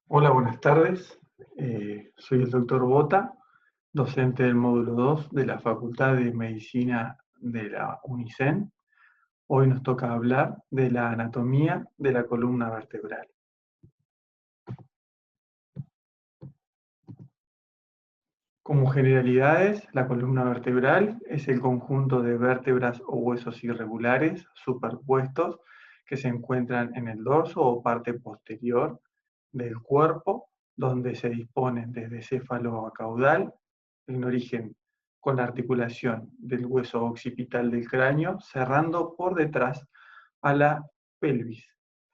Hola, buenas tardes. Soy el doctor Bota, docente del módulo 2 de la Facultad de Medicina de la UNICEN. Hoy nos toca hablar de la anatomía de la columna vertebral. Como generalidades, la columna vertebral es el conjunto de vértebras o huesos irregulares superpuestos que se encuentran en el dorso o parte posterior del cuerpo, donde se disponen desde céfalo a caudal, en origen con la articulación del hueso occipital del cráneo, cerrando por detrás a la pelvis.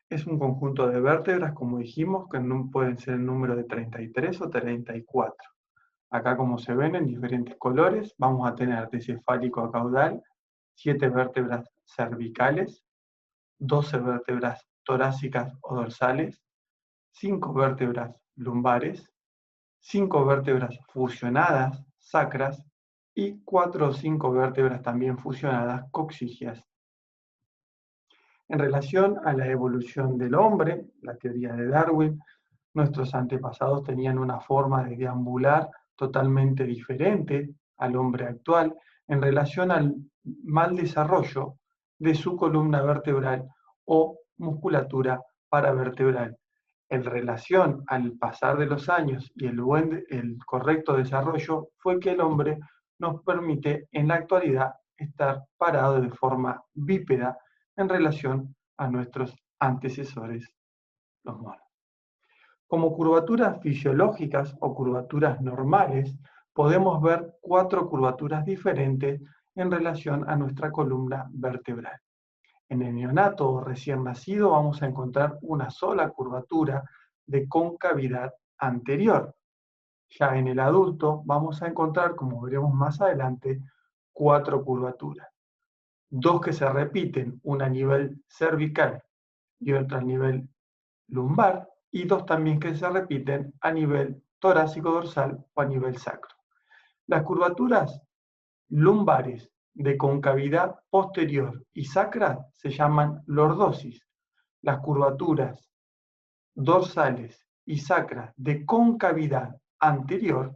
Es un conjunto de vértebras, como dijimos, que pueden ser el número de 33 o 34. Acá, como se ven en diferentes colores, vamos a tener de cefálico a caudal 7 vértebras cervicales, 12 vértebras torácicas o dorsales, 5 vértebras lumbares, 5 vértebras fusionadas sacras y 4 o 5 vértebras también fusionadas coxígeas. En relación a la evolución del hombre, la teoría de Darwin, nuestros antepasados tenían una forma de deambular totalmente diferente al hombre actual en relación al mal desarrollo de su columna vertebral o musculatura paravertebral. En relación al pasar de los años y el correcto desarrollo fue que el hombre nos permite en la actualidad estar parado de forma bípeda en relación a nuestros antecesores, los monos. Como curvaturas fisiológicas o curvaturas normales, podemos ver 4 curvaturas diferentes en relación a nuestra columna vertebral. En el neonato o recién nacido vamos a encontrar una sola curvatura de concavidad anterior. Ya en el adulto vamos a encontrar, como veremos más adelante, 4 curvaturas. 2 que se repiten, una a nivel cervical y otra a nivel lumbar, y 2 también que se repiten a nivel torácico dorsal o a nivel sacro. Las curvaturas lumbares de concavidad posterior y sacra se llaman lordosis. Las curvaturas dorsales y sacras de concavidad anterior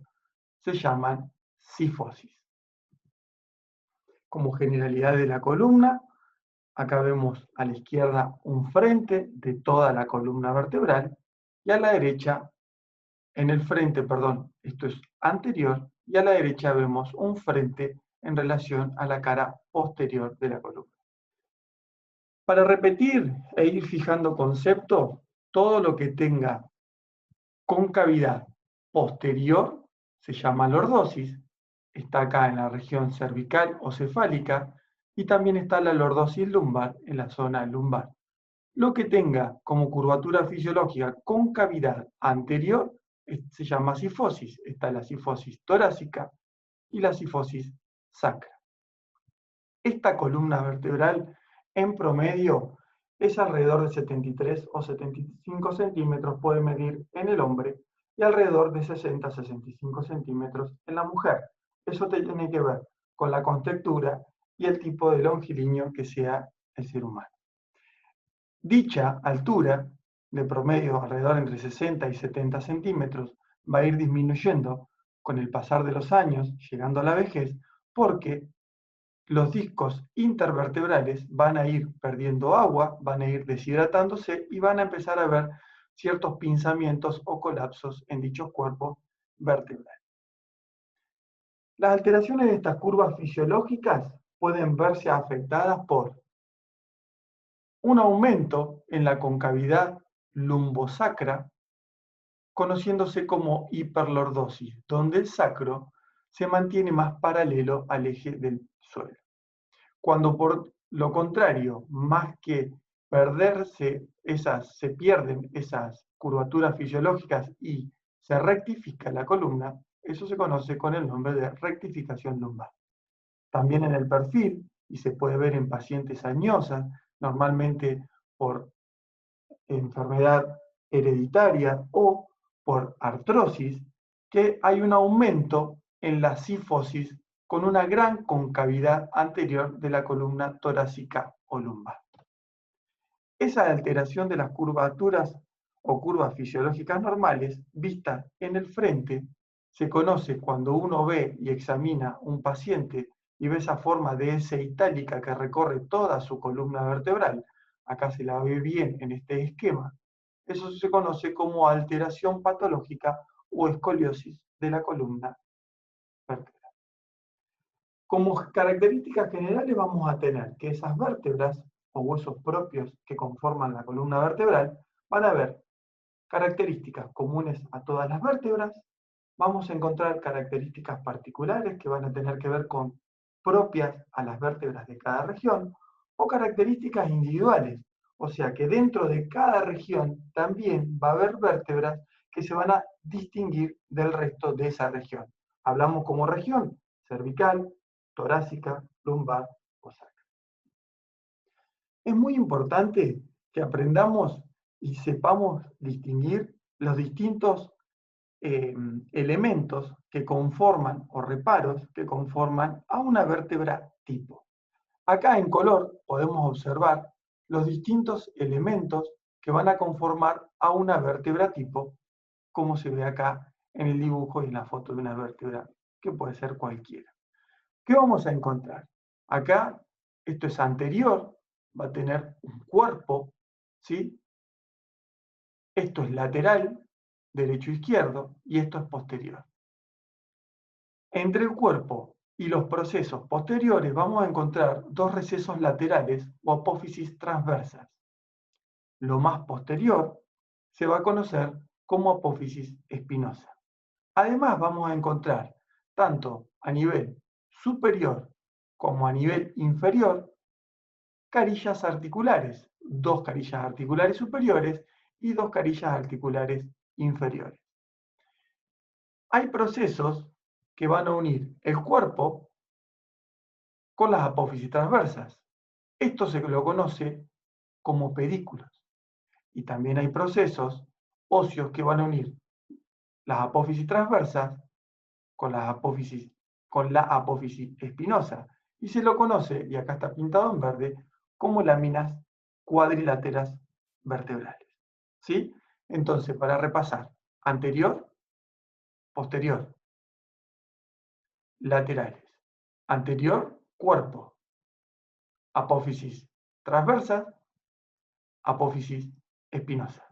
se llaman cifosis. Como generalidad de la columna, acá vemos a la izquierda un frente de toda la columna vertebral y a la derecha, en el frente, perdón, esto es anterior, y a la derecha vemos un frente en relación a la cara posterior de la columna. Para repetir e ir fijando conceptos, todo lo que tenga concavidad posterior se llama lordosis, está acá en la región cervical o cefálica, y también está la lordosis lumbar en la zona lumbar. Lo que tenga como curvatura fisiológica concavidad anterior se llama cifosis. Está la cifosis torácica y la cifosis sacra. Esta columna vertebral en promedio es alrededor de 73 o 75 centímetros, puede medir en el hombre, y alrededor de 60 a 65 centímetros en la mujer. Eso tiene que ver con la contextura y el tipo de longilíneo que sea el ser humano. Dicha altura, de promedio alrededor entre 60 y 70 centímetros, va a ir disminuyendo con el pasar de los años, llegando a la vejez, porque los discos intervertebrales van a ir perdiendo agua, van a ir deshidratándose y van a empezar a haber ciertos pinzamientos o colapsos en dichos cuerpos vertebrales. Las alteraciones de estas curvas fisiológicas pueden verse afectadas por un aumento en la concavidad lumbosacra, conociéndose como hiperlordosis, donde el sacro se mantiene más paralelo al eje del suelo. Cuando por lo contrario, más que se pierden esas curvaturas fisiológicas y se rectifica la columna, eso se conoce con el nombre de rectificación lumbar. También en el perfil, y se puede ver en pacientes añosas, normalmente por enfermedad hereditaria o por artrosis, que hay un aumento en la cifosis con una gran concavidad anterior de la columna torácica o lumbar. Esa alteración de las curvaturas o curvas fisiológicas normales vistas en el frente se conoce cuando uno ve y examina un paciente y ve esa forma de S itálica que recorre toda su columna vertebral. Acá se la ve bien en este esquema. Eso se conoce como alteración patológica o escoliosis de la columna vertebral. Como características generales vamos a tener que esas vértebras o huesos propios que conforman la columna vertebral van a haber características comunes a todas las vértebras, vamos a encontrar características particulares que van a tener que ver con propias a las vértebras de cada región o características individuales, o sea que dentro de cada región también va a haber vértebras que se van a distinguir del resto de esa región. Hablamos como región cervical, torácica, lumbar o sacra. Es muy importante que aprendamos y sepamos distinguir los distintos elementos que conforman o reparos que conforman a una vértebra tipo. Acá en color podemos observar los distintos elementos que van a conformar a una vértebra tipo, como se ve acá en el dibujo y en la foto de una vértebra, que puede ser cualquiera. ¿Qué vamos a encontrar? Acá, esto es anterior, va a tener un cuerpo, ¿sí? Esto es lateral, derecho-izquierdo, y esto es posterior. Entre el cuerpo y los procesos posteriores vamos a encontrar dos recesos laterales o apófisis transversas. Lo más posterior se va a conocer como apófisis espinosa. Además vamos a encontrar, tanto a nivel superior como a nivel inferior, carillas articulares, dos carillas articulares superiores y dos carillas articulares inferiores. Hay procesos que van a unir el cuerpo con las apófisis transversas. Esto se lo conoce como pedículos. Y también hay procesos óseos que van a unir las apófisis transversas con la apófisis espinosa. Y se lo conoce, y acá está pintado en verde, como láminas cuadriláteras vertebrales. ¿Sí? Entonces, para repasar, anterior, posterior, laterales. Anterior, cuerpo. Apófisis transversa, apófisis espinosa.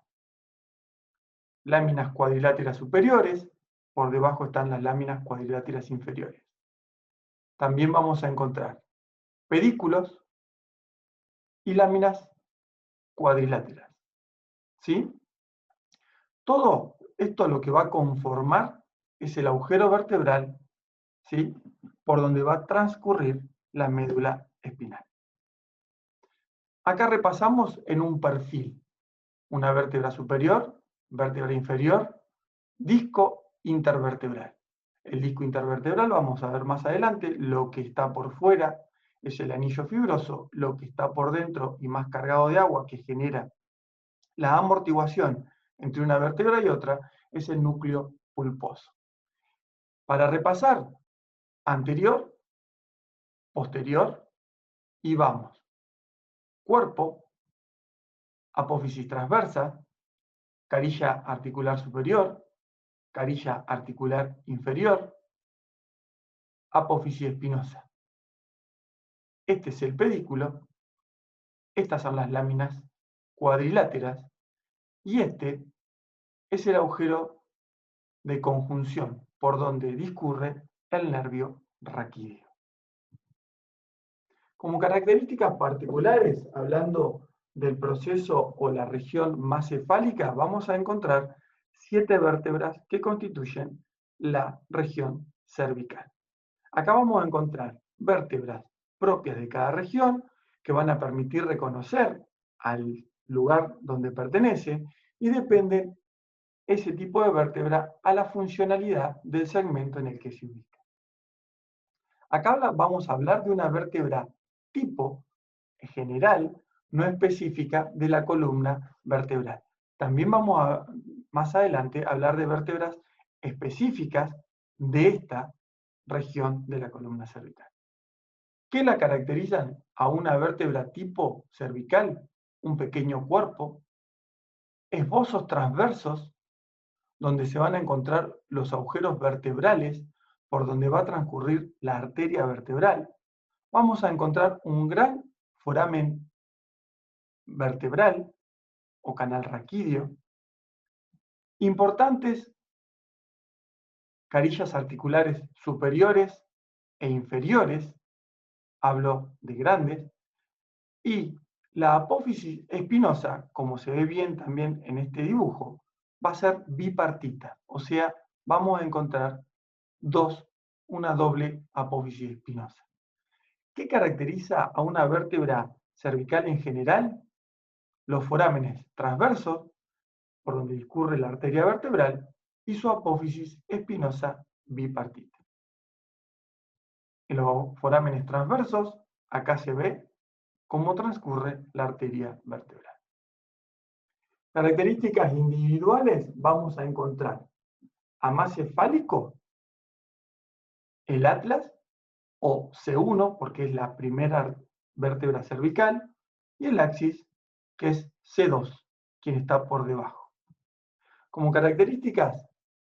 Láminas cuadriláteras superiores, por debajo están las láminas cuadriláteras inferiores. También vamos a encontrar pedículos y láminas cuadriláteras. ¿Sí? Todo esto lo que va a conformar es el agujero vertebral, ¿sí? Por donde va a transcurrir la médula espinal. Acá repasamos en un perfil una vértebra superior, vértebra inferior, disco intervertebral. El disco intervertebral, vamos a ver más adelante, lo que está por fuera es el anillo fibroso, lo que está por dentro y más cargado de agua que genera la amortiguación entre una vértebra y otra es el núcleo pulposo. Para repasar, anterior, posterior y vamos. Cuerpo, apófisis transversa, carilla articular superior, carilla articular inferior, apófisis espinosa. Este es el pedículo, estas son las láminas cuadriláteras y este es el agujero de conjunción por donde discurre el nervio raquídeo. Como características particulares, hablando del proceso o la región más cefálica, vamos a encontrar 7 vértebras que constituyen la región cervical. Acá vamos a encontrar vértebras propias de cada región que van a permitir reconocer al lugar donde pertenece y dependen ese tipo de vértebra a la funcionalidad del segmento en el que se ubica. Acá vamos a hablar de una vértebra tipo general, no específica de la columna vertebral. También vamos a, más adelante, a hablar de vértebras específicas de esta región de la columna cervical. ¿Qué la caracterizan a una vértebra tipo cervical? Un pequeño cuerpo, esbozos transversos donde se van a encontrar los agujeros vertebrales por donde va a transcurrir la arteria vertebral. Vamos a encontrar un gran foramen vertebral o canal raquídeo, importantes carillas articulares superiores e inferiores, hablo de grandes, y la apófisis espinosa, como se ve bien también en este dibujo, va a ser bipartita, o sea, vamos a encontrar una doble apófisis espinosa. ¿Qué caracteriza a una vértebra cervical en general? Los forámenes transversos, por donde discurre la arteria vertebral, y su apófisis espinosa bipartita. En los forámenes transversos, acá se ve cómo transcurre la arteria vertebral. Características individuales, vamos a encontrar amacefálico, el atlas, o C1, porque es la primera vértebra cervical, y el axis, que es C2, quien está por debajo. Como características,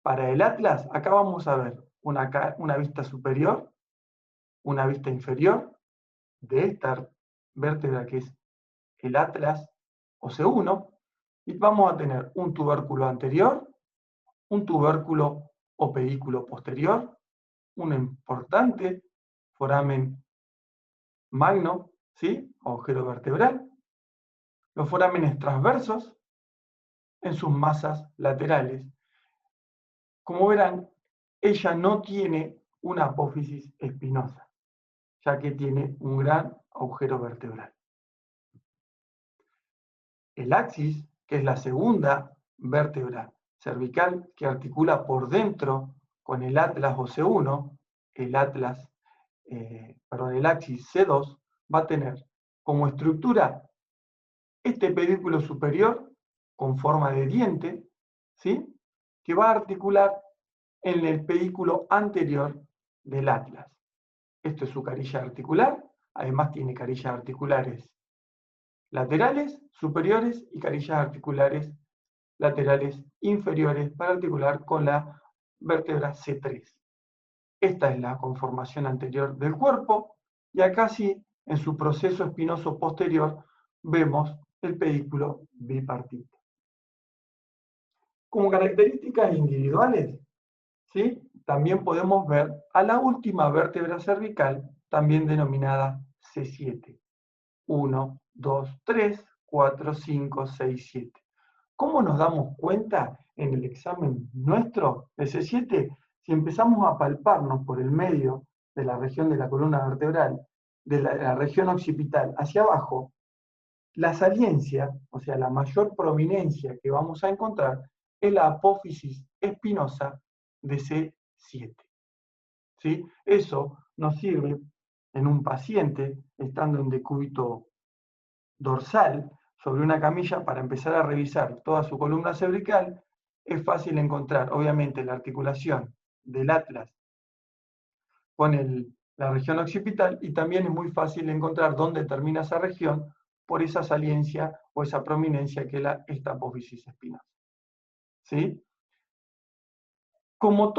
para el atlas, acá vamos a ver una vista superior, una vista inferior de esta vértebra que es el atlas o C1, y vamos a tener un tubérculo anterior, un tubérculo o pedículo posterior, un importante foramen magno, ¿sí? Agujero vertebral, los forámenes transversos en sus masas laterales. Como verán, ella no tiene una apófisis espinosa, ya que tiene un gran agujero vertebral. El axis, que es la segunda vértebra cervical que articula por dentro con el atlas o C1, el el axis C2, va a tener como estructura este pedículo superior con forma de diente, ¿sí? Que va a articular en el pedículo anterior del atlas. Esto es su carilla articular, además tiene carillas articulares laterales, superiores y carillas articulares laterales inferiores para articular con la vértebra C3. Esta es la conformación anterior del cuerpo y acá sí, en su proceso espinoso posterior, vemos el pedículo bipartito. Como características individuales, ¿sí? También podemos ver a la última vértebra cervical, también denominada C7. 1, 2, 3, 4, 5, 6, 7. ¿Cómo nos damos cuenta en el examen nuestro de C7? Si empezamos a palparnos por el medio de la región de la columna vertebral, de la región occipital hacia abajo, la saliencia, o sea, la mayor prominencia que vamos a encontrar es la apófisis espinosa de C7. ¿Sí? Eso nos sirve en un paciente, estando en decúbito dorsal, sobre una camilla, para empezar a revisar toda su columna cervical. Es fácil encontrar, obviamente, la articulación del atlas con la región occipital, y también es muy fácil encontrar dónde termina esa región por esa saliencia o esa prominencia que es esta apófisis espinosa. ¿Sí? Como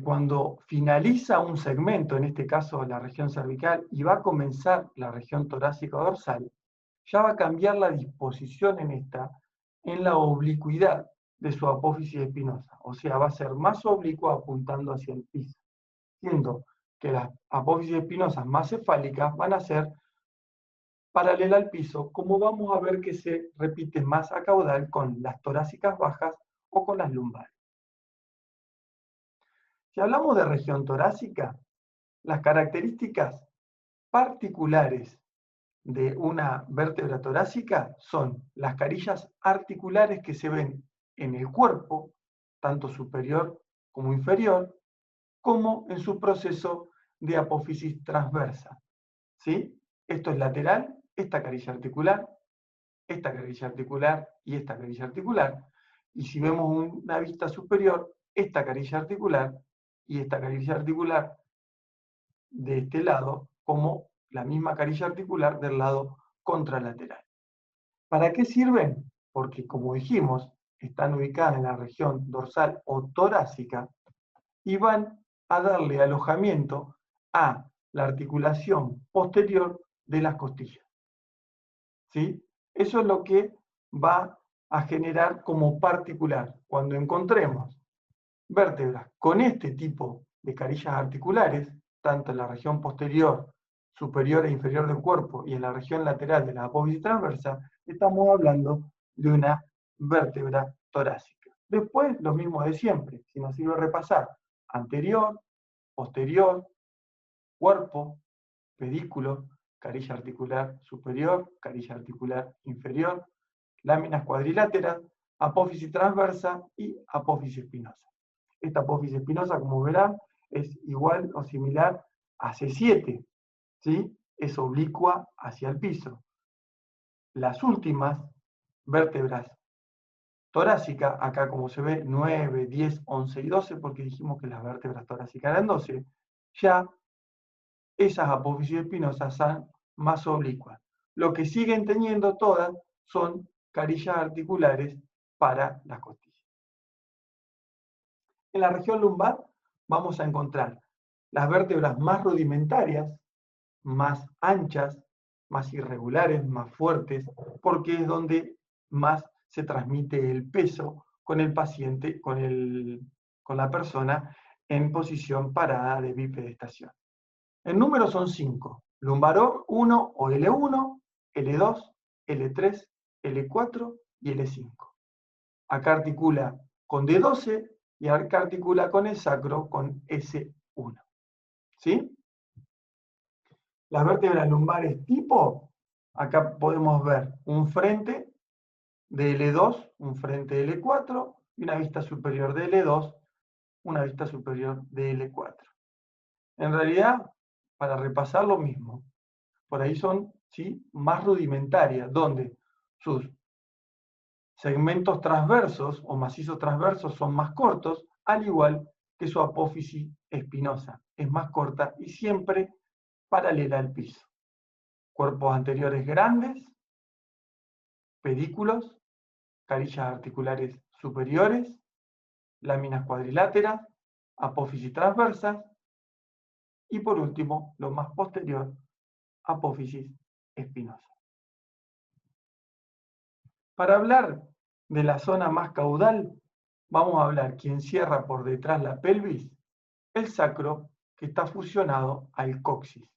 cuando finaliza un segmento, en este caso la región cervical, y va a comenzar la región torácica dorsal, ya va a cambiar la disposición en la oblicuidad de su apófisis espinosa. O sea, va a ser más oblicua apuntando hacia el piso, siendo que las apófisis espinosas más cefálicas van a ser paralela al piso, como vamos a ver que se repite más a caudal con las torácicas bajas o con las lumbares. Si hablamos de región torácica, las características particulares de una vértebra torácica son las carillas articulares que se ven en el cuerpo, tanto superior como inferior, como en su proceso de apófisis transversa. ¿Sí? Esto es lateral, esta carilla articular, esta carilla articular y esta carilla articular. Y si vemos una vista superior, esta carilla articular y esta carilla articular de este lado, como la misma carilla articular del lado contralateral. ¿Para qué sirven? porque como dijimos, están ubicadas en la región dorsal o torácica y van a darle alojamiento a la articulación posterior de las costillas. ¿Sí? Eso es lo que va a generar como particular. Cuando encontremos vértebras con este tipo de carillas articulares, tanto en la región posterior, superior e inferior del cuerpo y en la región lateral de la apófisis transversa, estamos hablando de una vértebra torácica. Después, lo mismo de siempre, si nos sirve repasar, anterior, posterior, cuerpo, pedículo, carilla articular superior, carilla articular inferior, láminas cuadriláteras, apófisis transversa y apófisis espinosa. Esta apófisis espinosa, como verán, es igual o similar a C7, ¿sí? Es oblicua hacia el piso. Las últimas vértebras torácicas, acá como se ve 9, 10, 11 y 12, porque dijimos que las vértebras torácicas eran 12, ya esas apófisis espinosas son más oblicuas. Lo que siguen teniendo todas son carillas articulares para las costillas. En la región lumbar vamos a encontrar las vértebras más rudimentarias, más anchas, más irregulares, más fuertes, porque es donde más se transmite el peso con el paciente, con la persona en posición parada de bipedestación. En número son 5, lumbaror 1 o L1, L2, L3, L4 y L5. Acá articula con D12 y acá articula con el sacro con S1. ¿Sí? Las vértebras lumbares tipo, acá podemos ver un frente de L2, un frente de L4 y una vista superior de L2, una vista superior de L4. En realidad, para repasar lo mismo, por ahí son, ¿sí?, más rudimentarias, donde sus segmentos transversos o macizos transversos son más cortos, al igual que su apófisis espinosa. Es más corta y siempre paralela al piso. Cuerpos anteriores grandes, pedículos, carillas articulares superiores, láminas cuadriláteras, apófisis transversas y por último, lo más posterior, apófisis espinosa. Para hablar de la zona más caudal, vamos a hablar quien cierra por detrás la pelvis, el sacro, que está fusionado al coxis.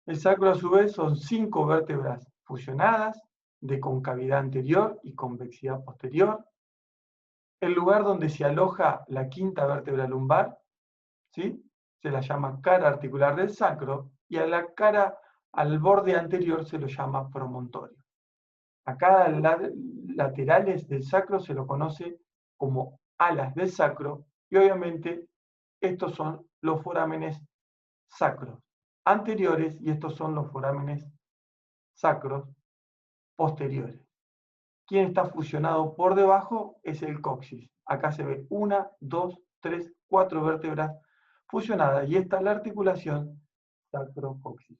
El sacro a su vez son 5 vértebras fusionadas de concavidad anterior y convexidad posterior. El lugar donde se aloja la quinta vértebra lumbar, ¿sí?, se la llama cara articular del sacro y a la cara, al borde anterior, se lo llama promontorio. A cada laterales del sacro se lo conoce como alas del sacro y obviamente estos son los forámenes sacros anteriores y estos son los forámenes sacros posteriores. Quien está fusionado por debajo es el coxis. Acá se ve 1, 2, 3, 4 vértebras fusionadas y esta es la articulación sacro-coxis.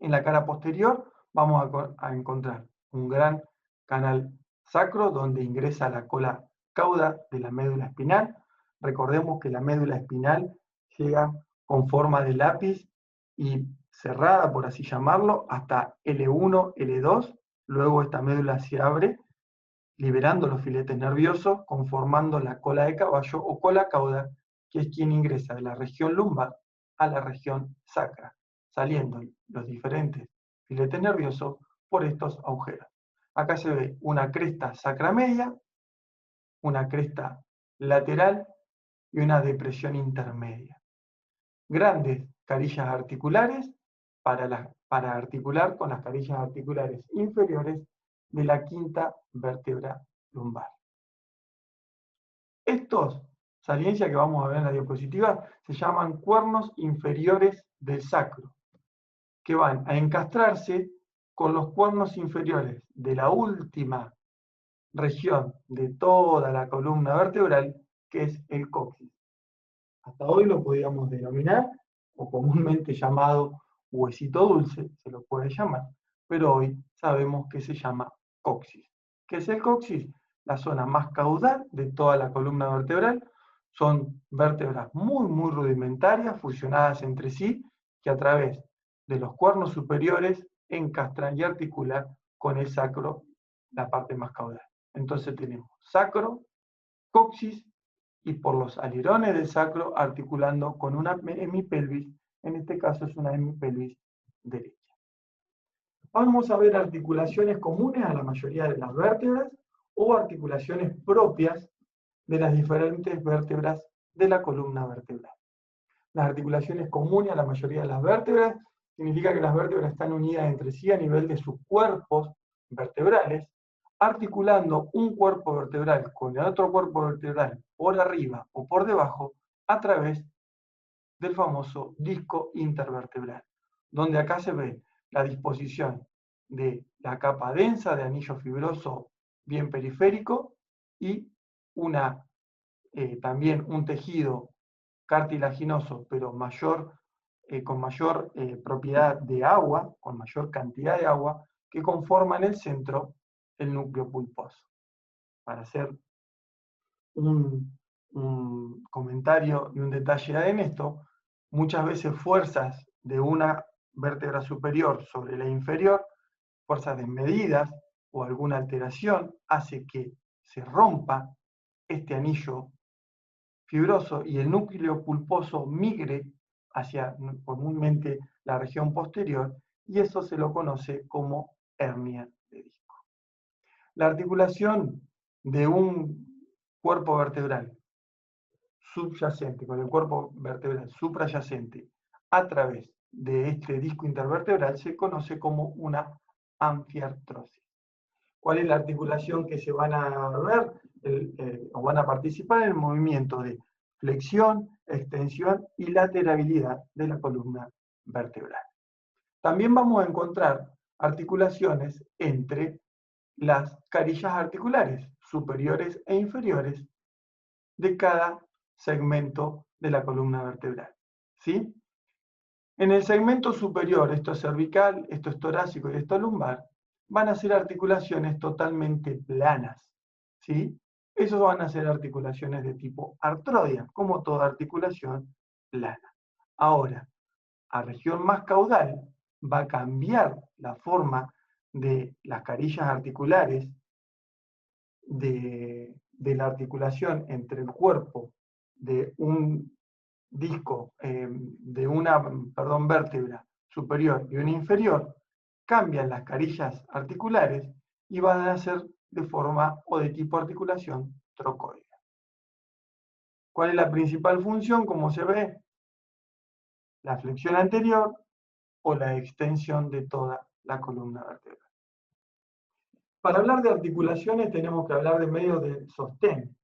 En la cara posterior vamos a encontrar un gran canal sacro donde ingresa la cola cauda de la médula espinal. Recordemos que la médula espinal llega con forma de lápiz y cerrada, por así llamarlo, hasta L1, L2. Luego esta médula se abre, liberando los filetes nerviosos, conformando la cola de caballo o cola cauda, que es quien ingresa de la región lumbar a la región sacra, saliendo los diferentes filetes nerviosos por estos agujeros. Acá se ve una cresta sacramedia, una cresta lateral y una depresión intermedia. Grandes carillas articulares para articular con las carillas articulares inferiores de la quinta vértebra lumbar. Estos, saliencia que vamos a ver en la diapositiva, se llaman cuernos inferiores del sacro, que van a encastrarse con los cuernos inferiores de la última región de toda la columna vertebral, que es el coxis. Hasta hoy lo podíamos denominar, o comúnmente llamado huesito dulce, se lo puede llamar, pero hoy sabemos que se llama coxis. ¿Qué es el coxis? La zona más caudal de toda la columna vertebral. Son vértebras muy rudimentarias, fusionadas entre sí, que a través de los cuernos superiores encastran y articulan con el sacro la parte más caudal. Entonces tenemos sacro, coxis y por los alerones del sacro articulando con una hemipelvis, en este caso es una hemipelvis derecha. Vamos a ver articulaciones comunes a la mayoría de las vértebras o articulaciones propias de las diferentes vértebras de la columna vertebral. Las articulaciones comunes a la mayoría de las vértebras significa que las vértebras están unidas entre sí a nivel de sus cuerpos vertebrales, articulando un cuerpo vertebral con el otro cuerpo vertebral por arriba o por debajo a través del famoso disco intervertebral, donde acá se ve la disposición de la capa densa de anillo fibroso bien periférico y también un tejido cartilaginoso, pero con mayor propiedad de agua, con mayor cantidad de agua, que conforma en el centro el núcleo pulposo. Para hacer un comentario y un detalle en esto, muchas veces fuerzas de una vértebra superior sobre la inferior, fuerzas desmedidas o alguna alteración, hace que se rompa este anillo fibroso y el núcleo pulposo migre hacia comúnmente la región posterior, y eso se lo conoce como hernia de disco. La articulación de un cuerpo vertebral subyacente con el cuerpo vertebral suprayacente a través de este disco intervertebral se conoce como una anfiartrosis. ¿Cuál es la articulación que se van a ver o van a participar en el movimiento de flexión, extensión y laterabilidad de la columna vertebral? También vamos a encontrar articulaciones entre las carillas articulares superiores e inferiores de cada segmento de la columna vertebral. ¿Sí? En el segmento superior, esto es cervical, esto es torácico y esto es lumbar, van a ser articulaciones totalmente planas. ¿Sí? Esos van a ser articulaciones de tipo artroidea, como toda articulación plana. Ahora, a región más caudal, va a cambiar la forma de las carillas articulares de la articulación entre el cuerpo de un disco, de una vértebra superior y una inferior, cambian las carillas articulares y van a ser de forma o de tipo articulación trocoidea. ¿Cuál es la principal función? Como se ve, la flexión anterior o la extensión de toda la columna vertebral. Para hablar de articulaciones tenemos que hablar de medios de sostén.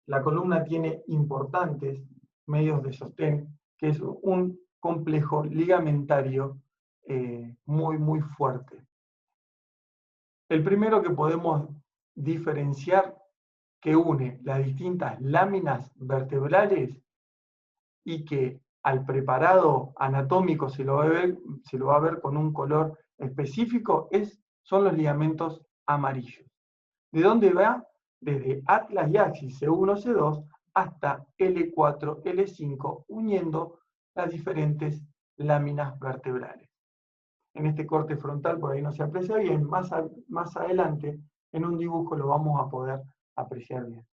La columna tiene importantes medios de sostén, que es un complejo ligamentario muy fuerte. El primero que podemos diferenciar, que une las distintas láminas vertebrales y que al preparado anatómico se lo va a ver con un color específico, son los ligamentos amarillos. ¿De dónde va? Desde atlas y axis C1, C2 hasta L4, L5, uniendo las diferentes láminas vertebrales. En este corte frontal por ahí no se aprecia bien, más adelante en un dibujo lo vamos a poder apreciar bien.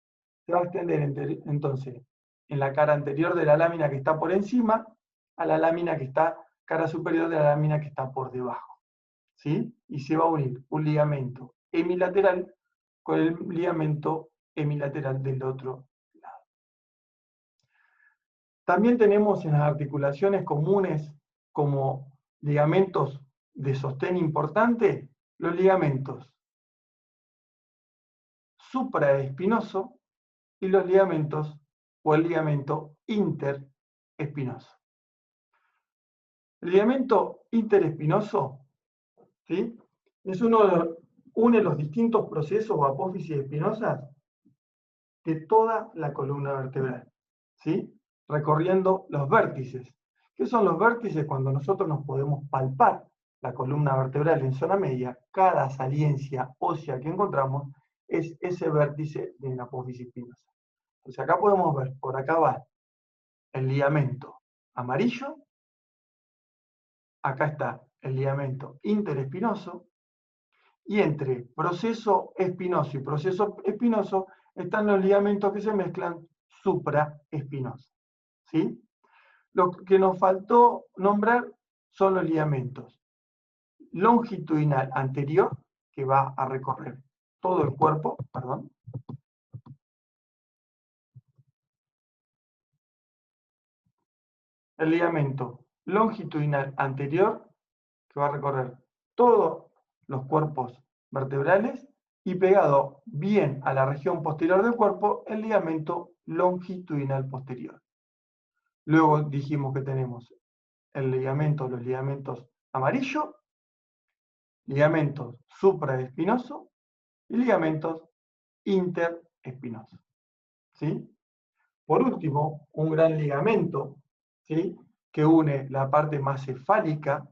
Se va a extender entonces en la cara anterior de la lámina que está por encima a la lámina que está, cara superior de la lámina que está por debajo. ¿Sí? Y se va a unir un ligamento hemilateral con el ligamento hemilateral del otro lado. También tenemos en las articulaciones comunes como ligamentos de sostén importante, los ligamentos supraespinoso y los ligamentos o el ligamento interespinoso. El ligamento interespinoso, ¿sí? Es une los distintos procesos o apófisis espinosas de toda la columna vertebral, ¿sí? Recorriendo los vértices. ¿Qué son los vértices? Cuando nosotros nos podemos palpar la columna vertebral en zona media, cada saliencia ósea que encontramos es ese vértice de la apófisis espinosa. Entonces acá podemos ver, por acá va el ligamento amarillo, acá está el ligamento interespinoso, y entre proceso espinoso y proceso espinoso están los ligamentos que se mezclan supraespinosos. ¿Sí? Lo que nos faltó nombrar son los ligamentos longitudinal anterior, que va a recorrer todo el cuerpo, perdón. El ligamento longitudinal anterior, que va a recorrer todos los cuerpos vertebrales, y pegado bien a la región posterior del cuerpo, el ligamento longitudinal posterior. Luego dijimos que tenemos los ligamentos amarillo, ligamentos supraespinosos y ligamentos interespinosos. ¿Sí? Por último, un gran ligamento, ¿sí?, que une la parte más cefálica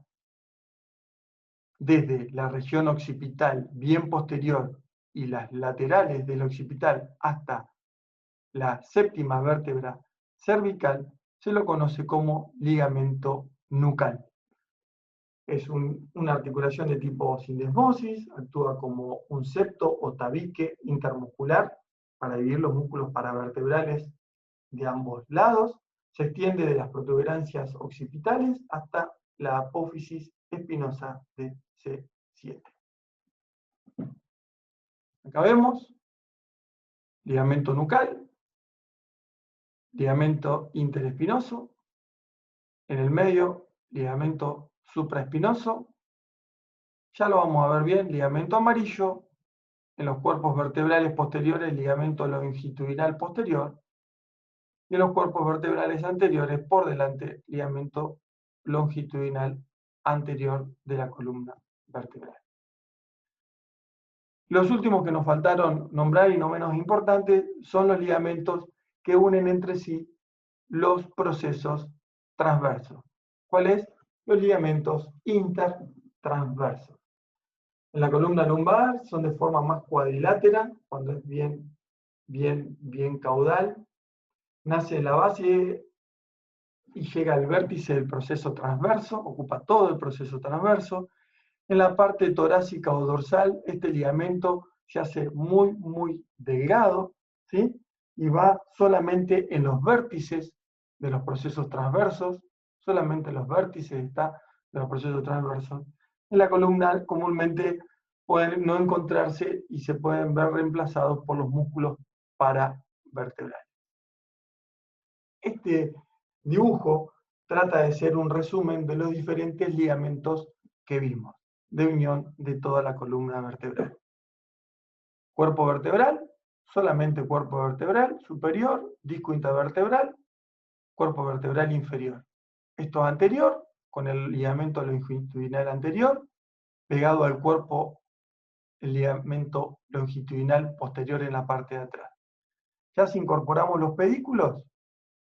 desde la región occipital bien posterior y las laterales del occipital hasta la séptima vértebra cervical, se lo conoce como ligamento nucal. Es una articulación de tipo sindesmosis, actúa como un septo o tabique intermuscular para dividir los músculos paravertebrales de ambos lados, se extiende de las protuberancias occipitales hasta la apófisis espinosa de C7. Acá vemos ligamento nucal, ligamento interespinoso, en el medio ligamento supraespinoso, ya lo vamos a ver bien, ligamento amarillo, en los cuerpos vertebrales posteriores ligamento longitudinal posterior, y en los cuerpos vertebrales anteriores por delante ligamento longitudinal anterior de la columna vertebral. Los últimos que nos faltaron nombrar y no menos importantes son los ligamentos que unen entre sí los procesos transversos. ¿Cuáles? Los ligamentos intertransversos. En la columna lumbar son de forma más cuadrilátera, cuando es bien caudal. Nace en la base y llega al vértice del proceso transverso, ocupa todo el proceso transverso. En la parte torácica o dorsal, este ligamento se hace muy delgado, ¿sí?, y va solamente en los vértices de los procesos transversos, solamente en los vértices está de los procesos transversos. En la columna comúnmente pueden no encontrarse y se pueden ver reemplazados por los músculos paravertebrales. Este dibujo trata de ser un resumen de los diferentes ligamentos que vimos, de unión de toda la columna vertebral. Cuerpo vertebral, solamente cuerpo vertebral superior, disco intervertebral, cuerpo vertebral inferior. Esto anterior, con el ligamento longitudinal anterior, pegado al cuerpo, el ligamento longitudinal posterior en la parte de atrás. Ya si incorporamos los pedículos,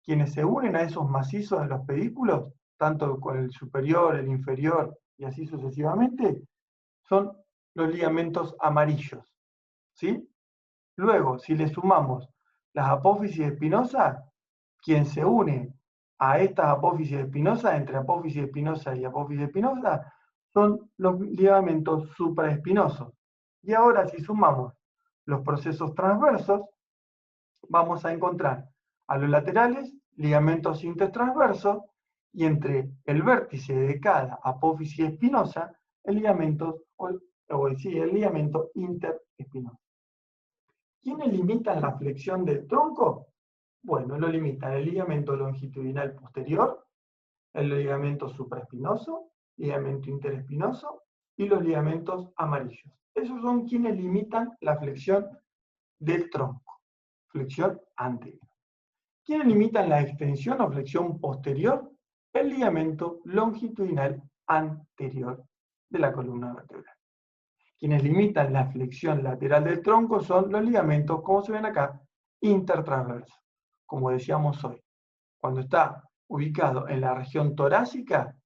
quienes se unen a esos macizos de los pedículos, tanto con el superior, el inferior y así sucesivamente, son los ligamentos amarillos, ¿sí? Luego, si le sumamos las apófisis espinosas, quien se une a estas apófisis espinosas, entre apófisis espinosa y apófisis espinosa, son los ligamentos supraespinosos. Y ahora, si sumamos los procesos transversos, vamos a encontrar a los laterales ligamentos intertransversos y entre el vértice de cada apófisis espinosa, el ligamento interespinoso. ¿Quiénes limitan la flexión del tronco? Bueno, lo limitan el ligamento longitudinal posterior, el ligamento supraespinoso, ligamento interespinoso y los ligamentos amarillos. Esos son quienes limitan la flexión del tronco, flexión anterior. ¿Quiénes limitan la extensión o flexión posterior? El ligamento longitudinal anterior de la columna vertebral. Quienes limitan la flexión lateral del tronco son los ligamentos, como se ven acá, intertransversos. Como decíamos hoy, cuando está ubicado en la región torácica,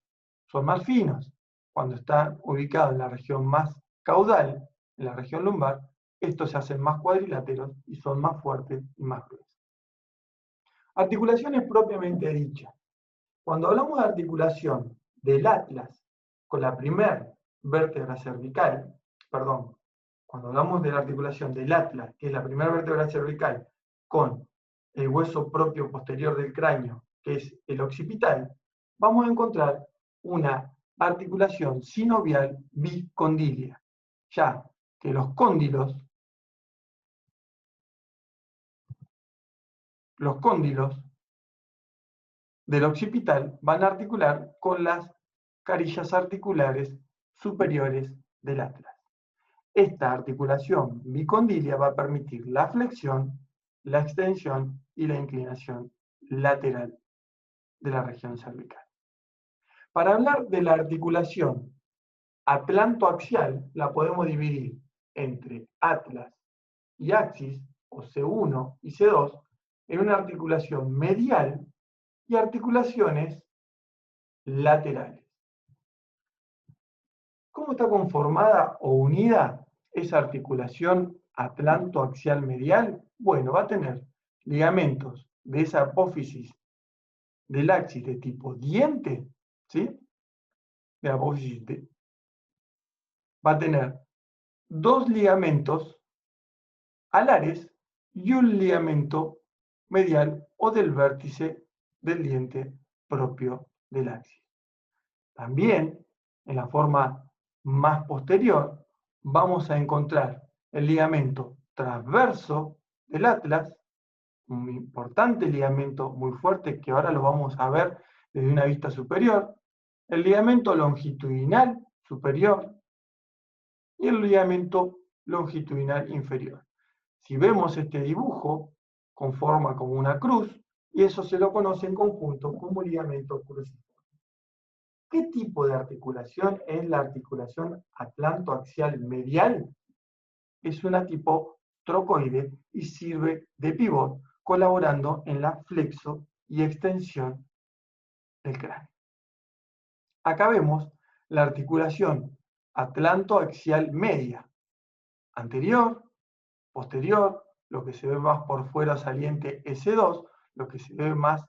son más finos. cuando está ubicado en la región más caudal, en la región lumbar, estos se hacen más cuadriláteros y son más fuertes y más gruesos. Articulaciones propiamente dichas. Cuando hablamos de articulación del atlas con la primer vértebra cervical, perdón, cuando hablamos de la articulación del atlas, que es la primera vértebra cervical, con el hueso propio posterior del cráneo, que es el occipital, vamos a encontrar una articulación sinovial bicondilia, ya que los cóndilos del occipital van a articular con las carillas articulares superiores del atlas. Esta articulación bicondilia va a permitir la flexión, la extensión y la inclinación lateral de la región cervical. Para hablar de la articulación atlantoaxial, la podemos dividir entre atlas y axis, o C1 y C2, en una articulación medial y articulaciones laterales. ¿Cómo está conformada o unida esa articulación atlantoaxial medial? Bueno, va a tener ligamentos de esa apófisis del axis de tipo diente, ¿sí? De la apófisis va a tener dos ligamentos alares y un ligamento medial o del vértice del diente propio del axis. También, en la forma más posterior, vamos a encontrar el ligamento transverso del atlas, un importante ligamento muy fuerte que ahora lo vamos a ver desde una vista superior, el ligamento longitudinal superior y el ligamento longitudinal inferior. Si vemos este dibujo, conforma como una cruz, y eso se lo conoce en conjunto como ligamento cruciforme. ¿Qué tipo de articulación es la articulación atlantoaxial medial? Es una tipo trocoide y sirve de pivot, colaborando en la flexo y extensión del cráneo. Acá vemos la articulación atlantoaxial media, anterior, posterior, lo que se ve más por fuera saliente S2, lo que se ve más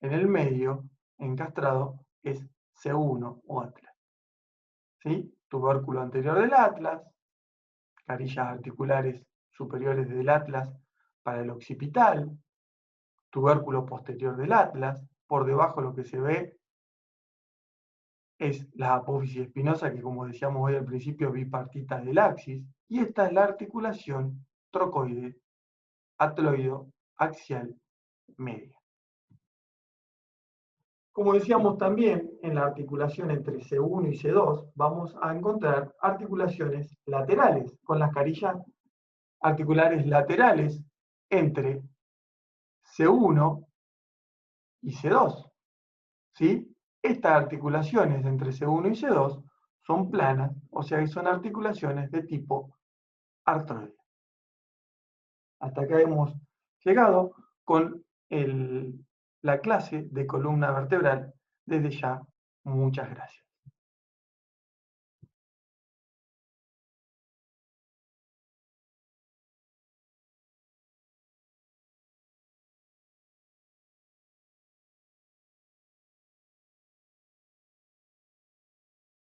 en el medio, encastrado, es C1 o atlas. ¿Sí? Tubérculo anterior del atlas, carillas articulares superiores del atlas para el occipital, tubérculo posterior del atlas, por debajo lo que se ve es la apófisis espinosa, que como decíamos hoy al principio, bipartita del axis, y esta es la articulación trocoide, atloido, axial, media. Como decíamos también, en la articulación entre C1 y C2 vamos a encontrar articulaciones laterales, con las carillas articulares laterales entre C1 y C2. ¿Sí? Estas articulaciones entre C1 y C2 son planas, o sea que son articulaciones de tipo artroide. Hasta acá hemos llegado con la clase de columna vertebral. Desde ya, muchas gracias.